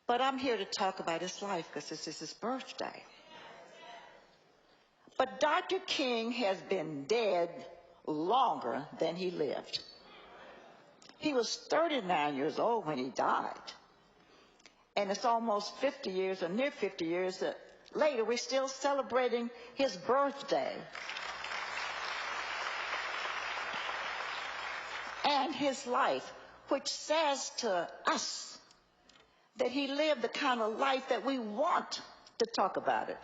But I'm here to talk about his life because this is his birthday. But Dr. King has been dead longer than he lived. He was 39 years old when he died. And it's almost 50 years, or near 50 years later, we're still celebrating his birthday. And his life, which says to us that he lived the kind of life that we want to talk about it.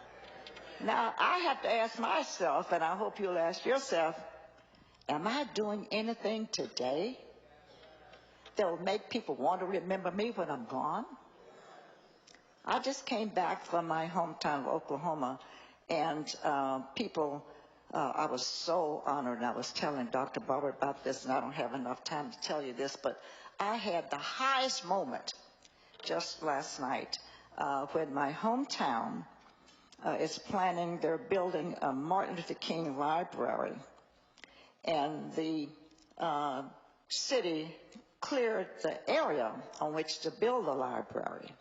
Now, I have to ask myself, and I hope you'll ask yourself, am I doing anything today that will make people want to remember me when I'm gone? I just came back from my hometown of Oklahoma, and I was so honored, and I was telling Dr. Barber about this, and I don't have enough time to tell you this, but I had the highest moment just last night when my hometown is planning, they're building a Martin Luther King library, and the city cleared the area on which to build the library.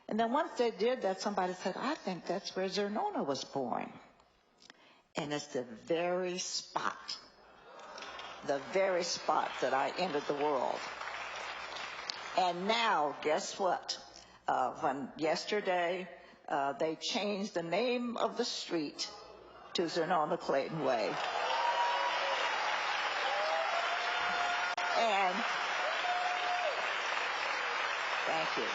And then once they did that, somebody said, I think that's where Xernona was born. And it's the very spot that I entered the world. And now, guess what? When yesterday, they changed the name of the street to Xernona Clayton-Way. And thank you.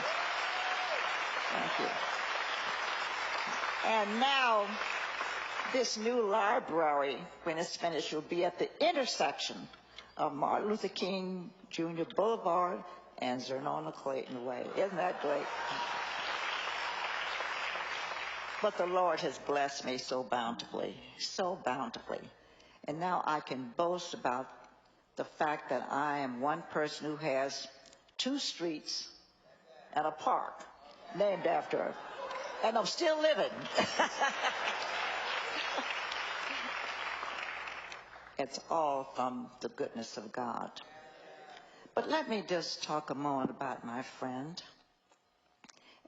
Thank you. And now, this new library, when it's finished, will be at the intersection of Martin Luther King Jr. Boulevard and Xernona Clayton Way. Isn't that great? But the Lord has blessed me so bountifully, so bountifully. And now I can boast about the fact that I am one person who has 2 streets and a park named after her. And I'm still living. It's all from the goodness of God. But let me just talk a moment about my friend.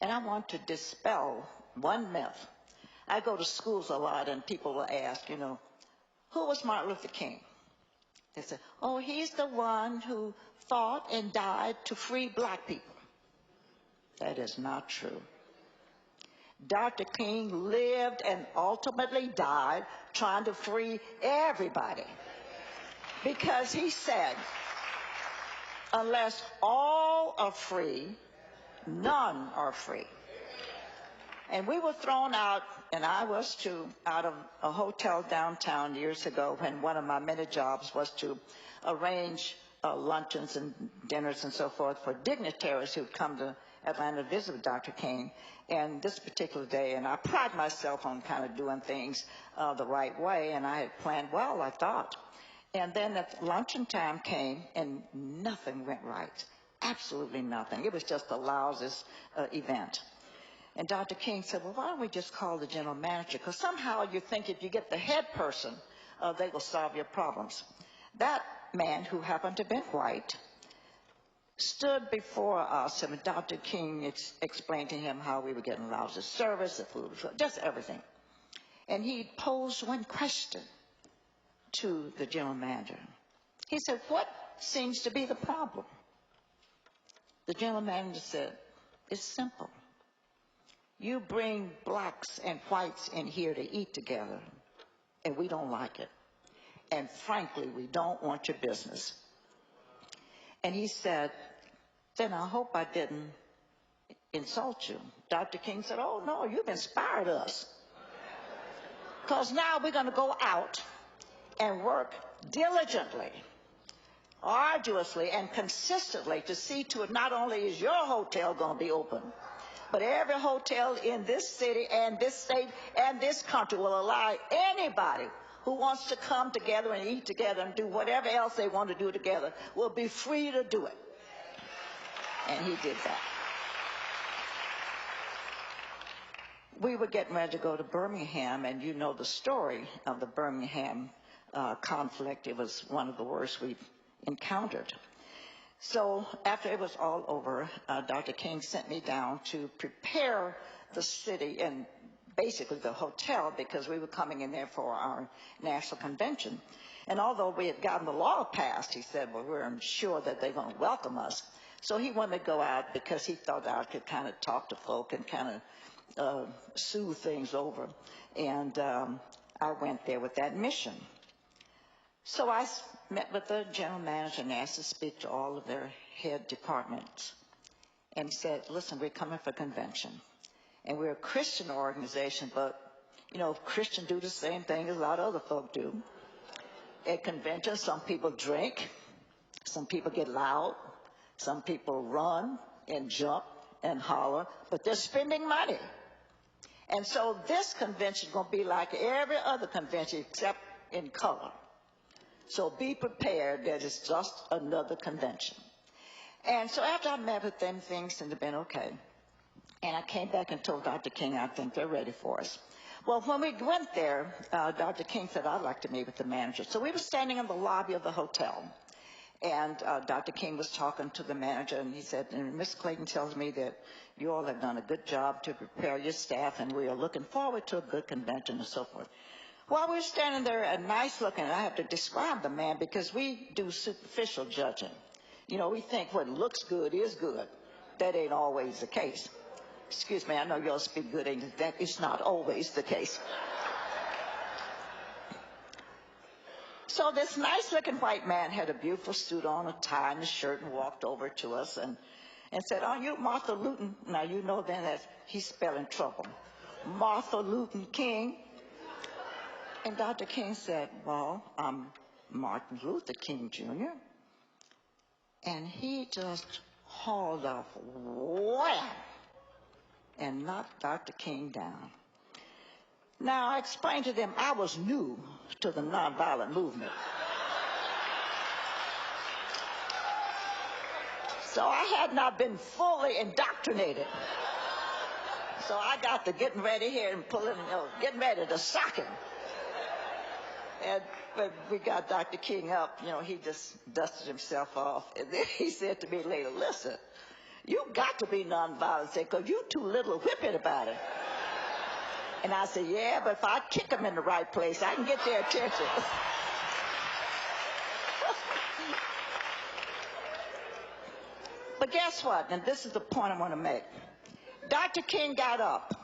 And I want to dispel one myth. I go to schools a lot, and people will ask, who was Martin Luther King? They say, oh, he's the one who fought and died to free black people. That is not true. Dr. King lived and ultimately died trying to free everybody. Because he said, unless all are free, none are free. And we were thrown out, and I was too, out of a hotel downtown years ago when one of my many jobs was to arrange luncheons and dinners and so forth for dignitaries who'd come to Atlanta to visit with Dr. King. And this particular day, and I pride myself on kind of doing things the right way, and I had planned well, I thought. And then at luncheon time came, and nothing went right. Absolutely nothing. It was just the loudest event. And Dr. King said, well, why don't we just call the general manager? Because somehow you think if you get the head person, they will solve your problems. That man, who happened to be white, stood before us, and Dr. King explained to him how we were getting lousy service, the food, just everything. And he posed one question to the general manager. He said, what seems to be the problem? The general manager said, it's simple. You bring blacks and whites in here to eat together, and we don't like it. And frankly, we don't want your business. And he said, then I hope I didn't insult you. Dr. King said, oh, no, you've inspired us. Because now we're going to go out and work diligently, arduously, and consistently to see to it not only is your hotel going to be open, but every hotel in this city and this state and this country will allow anybody who wants to come together and eat together and do whatever else they want to do together will be free to do it. And he did that. We were getting ready to go to Birmingham, and you know the story of the Birmingham conflict. It was one of the worst we've encountered. So after it was all over, Dr. King sent me down to prepare the city and basically the hotel, because we were coming in there for our national convention. And although we had gotten the law passed, he said, well, we're sure that they're going to welcome us. So he wanted to go out because he thought I could kind of talk to folk and kind of soothe things over. And I went there with that mission. So I met with the general manager and asked to speak to all of their head departments and said, listen, we're coming for convention. And we're a Christian organization, but, you know, Christians do the same thing as a lot of other folk do. At conventions, some people drink, some people get loud, some people run and jump and holler, but they're spending money. And so this convention is going to be like every other convention except in color. So be prepared that it's just another convention. And so after I met with them, things seemed to have been okay. And I came back and told Dr. King, I think they're ready for us. Well, when we went there, Dr. King said, I'd like to meet with the manager. So we were standing in the lobby of the hotel. And Dr. King was talking to the manager, and he said, and Ms. Clayton tells me that you all have done a good job to prepare your staff, and we are looking forward to a good convention and so forth. While we were standing there, a nice looking, I have to describe the man because we do superficial judging. You know, we think what looks good is good. That ain't always the case. Excuse me, I know y'all speak good English. That is not always the case. So this nice-looking white man had a beautiful suit on, a tie and a shirt, and walked over to us and said, are you Martha Luton? Now, you know then that he's spelling trouble. Martha Luton King. And Dr. King said, well, I'm Martin Luther King, Jr. And he just hauled off, wham, and knocked Dr. King down. Now, I explained to them I was new to the nonviolent movement. So I had not been fully indoctrinated. So I got to getting ready here and pulling, getting ready to sock him. And when we got Dr. King up, he just dusted himself off. And then he said to me later, listen, you got to be nonviolent, because you too little whipping about it. And I said, yeah, but if I kick them in the right place, I can get their attention. But guess what? And this is the point I want to make. Dr. King got up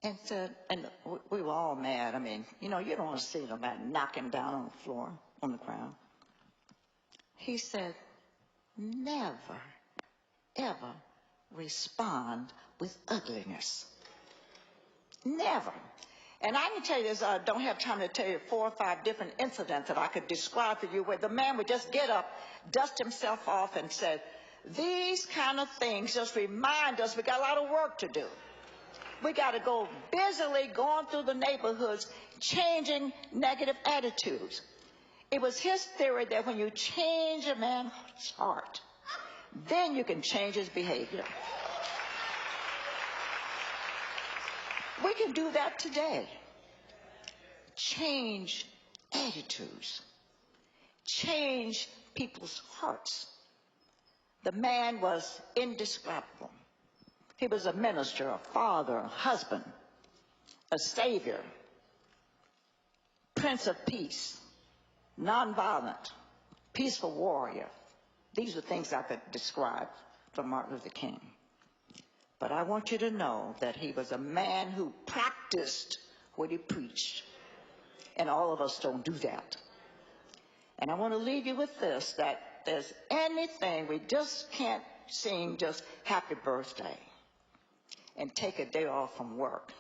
and said, and we were all mad. I mean, you don't want to see nobody knocking down on the floor, on the ground. He said, never, ever respond with ugliness. Never. And I can tell you this, I don't have time to tell you 4 or 5 different incidents that I could describe for you where the man would just get up, dust himself off, and said, these kind of things just remind us we got a lot of work to do. We got to go busily going through the neighborhoods, changing negative attitudes. It was his theory that when you change a man's heart, then you can change his behavior. We can do that today. Change attitudes. Change people's hearts. The man was indescribable. He was a minister, a father, a husband, a savior, prince of peace, nonviolent, peaceful warrior. These are things I could describe from Martin Luther King. But I want you to know that he was a man who practiced what he preached. And all of us don't do that. And I want to leave you with this, that there's anything, we just can't sing just happy birthday and take a day off from work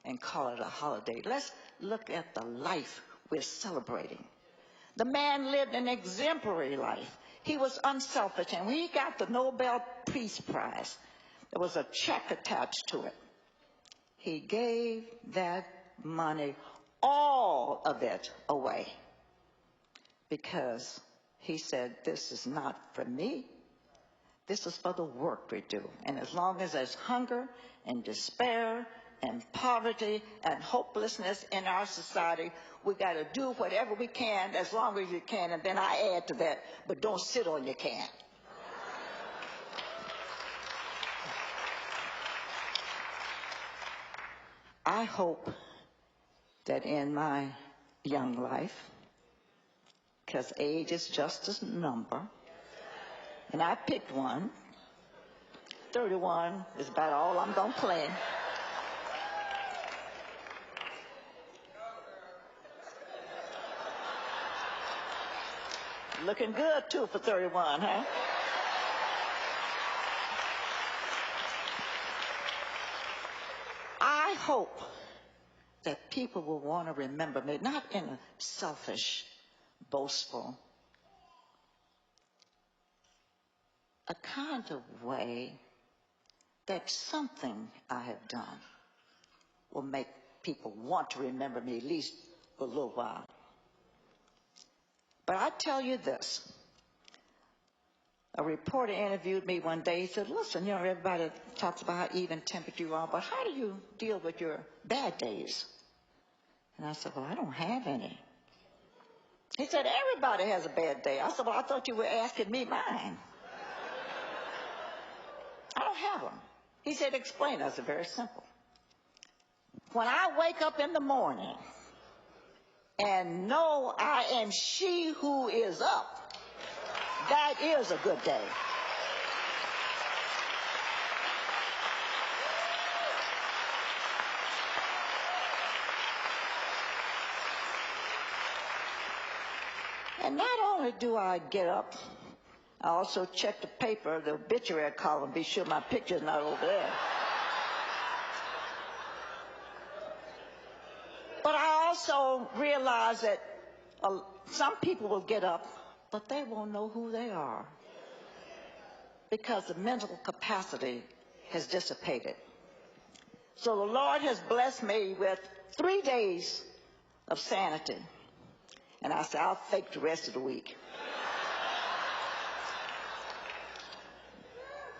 and call it a holiday. Let's look at the life we're celebrating. The man lived an exemplary life. He was unselfish, and when he got the Nobel Peace Prize, there was a check attached to it. He gave that money, all of it, away, because he said, this is not for me. This is for the work we do. And as long as there's hunger and despair and poverty and hopelessness in our society. We got to do whatever we can as long as you can, and then I add to that, but don't sit on your can. I hope that in my young life, because age is just a number, and I picked one, 31 is about all I'm going to claim. Looking good, too, for 31, huh? I hope that people will want to remember me, not in a selfish, boastful, a kind of way that something I have done will make people want to remember me at least for a little while. But I tell you this. A reporter interviewed me one day. He said, listen, you know, everybody talks about how even-tempered you are, but how do you deal with your bad days? And I said, well, I don't have any. He said, everybody has a bad day. I said, well, I thought you were asking me mine. I don't have them. He said, explain. I said, very simple. When I wake up in the morning and know I am she who is up, that is a good day. And not only do I get up, I also check the paper, the obituary column, be sure my picture's not over there. But I also realize that some people will get up, but they won't know who they are because the mental capacity has dissipated. So the Lord has blessed me with 3 days of sanity. And I said, I'll fake the rest of the week.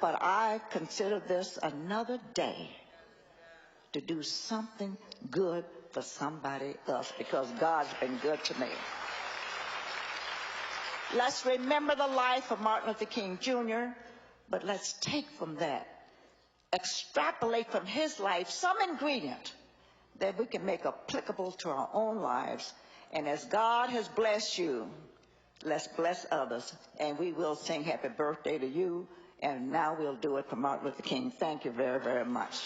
But I consider this another day to do something good for somebody else because God's been good to me. Let's remember the life of Martin Luther King Jr., but let's take from that, extrapolate from his life some ingredient that we can make applicable to our own lives. And as God has blessed you, let's bless others. And we will sing happy birthday to you. And now we'll do it for Martin Luther King. Thank you very, very much.